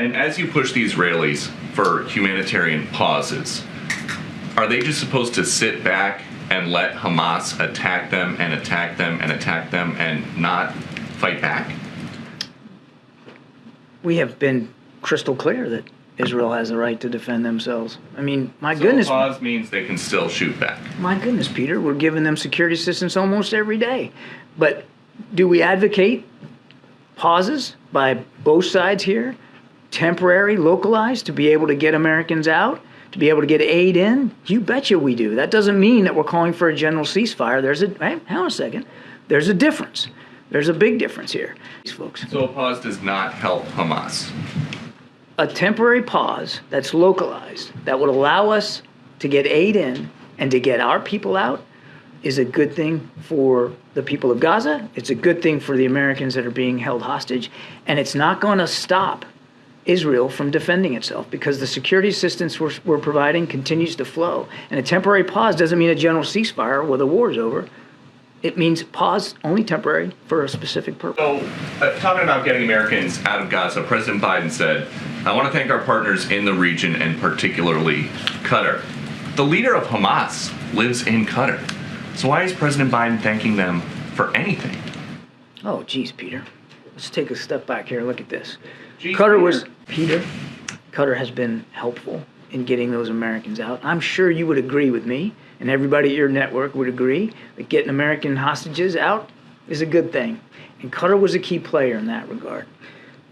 And as you push the Israelis for humanitarian pauses, are they just supposed to sit back and let Hamas attack them and attack them and attack them and not fight back? We have been crystal clear that Israel has the right to defend themselves. I mean, my goodness. So pause means they can still shoot back. My goodness, Peter, we're giving them security assistance almost every day. But do we advocate pauses by both sides here? Temporary, localized, to be able to get Americans out, to be able to get aid in? You betcha we do. That doesn't mean that we're calling for a general ceasefire. Hang on a second. There's a difference. There's a big difference here, folks. So a pause does not help Hamas? A temporary pause that's localized, that would allow us to get aid in and to get our people out, is a good thing for the people of Gaza. It's a good thing for the Americans that are being held hostage. And it's not going to stop Israel from defending itself, because the security assistance we're providing continues to flow. And a temporary pause doesn't mean a general ceasefire where the war is over. It means pause, only temporary, for a specific purpose. So, talking about getting Americans out of Gaza, President Biden said, "I want to thank our partners in the region and particularly Qatar." The leader of Hamas lives in Qatar. So why is President Biden thanking them for anything? Oh, geez, Peter. Let's take a step back here and look at this. Geez, Peter, Qatar has been helpful in getting those Americans out. I'm sure you would agree with me, and everybody at your network would agree, that getting American hostages out is a good thing. And Qatar was a key player in that regard.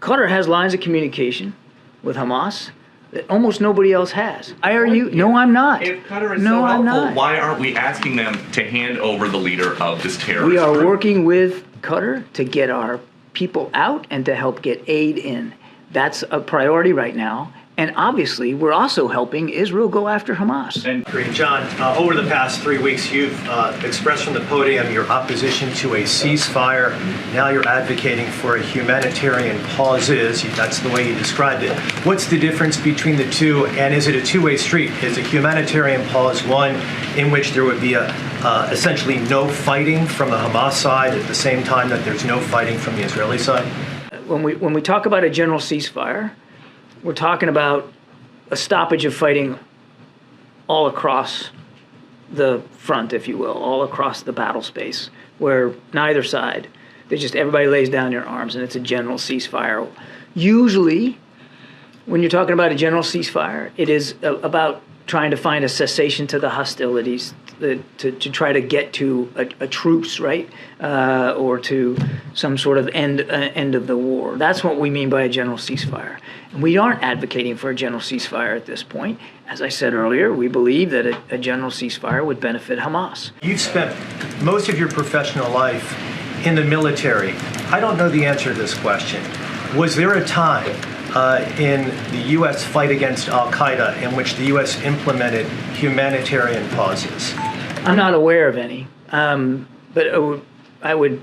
Qatar has lines of communication with Hamas that almost nobody else has. Are you? No, I'm not. If Qatar is so helpful, why aren't we asking them to hand over the leader of this terrorist group? We are group? working with Qatar to get our people out and to help get aid in. That's a priority right now. And obviously, we're also helping Israel go after Hamas. And John, over the past 3 weeks, you've expressed from the podium your opposition to a ceasefire. Now you're advocating for a humanitarian pauses. That's the way you described it. What's the difference between the two, and is it a two-way street? Is a humanitarian pause one in which there would be essentially no fighting from the Hamas side at the same time that there's no fighting from the Israeli side? When we talk about a general ceasefire, we're talking about a stoppage of fighting all across the front, if you will, all across the battle space, where neither side, everybody lays down their arms, and it's a general ceasefire. Usually, when you're talking about a general ceasefire, it is about trying to find a cessation to the hostilities, to try to get to a truce, right, or to some sort of end of the war. That's what we mean by a general ceasefire. And we aren't advocating for a general ceasefire at this point. As I said earlier, we believe that a general ceasefire would benefit Hamas. You've spent most of your professional life in the military. I don't know the answer to this question. Was there a time in the U.S. fight against Qaeda in which the U.S. implemented humanitarian pauses? I'm not aware of any, but I would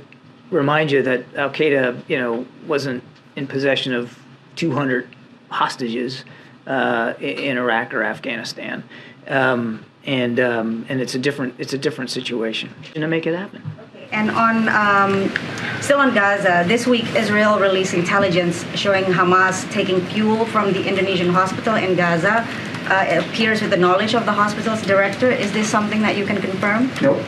remind you that Qaeda, wasn't in possession of 200 hostages in Iraq or Afghanistan, and it's a different situation. To make it happen. And still on Gaza, this week Israel released intelligence showing Hamas taking fuel from the Indonesian hospital in Gaza. It appears with the knowledge of the hospital's director. Is this something that you can confirm? Nope.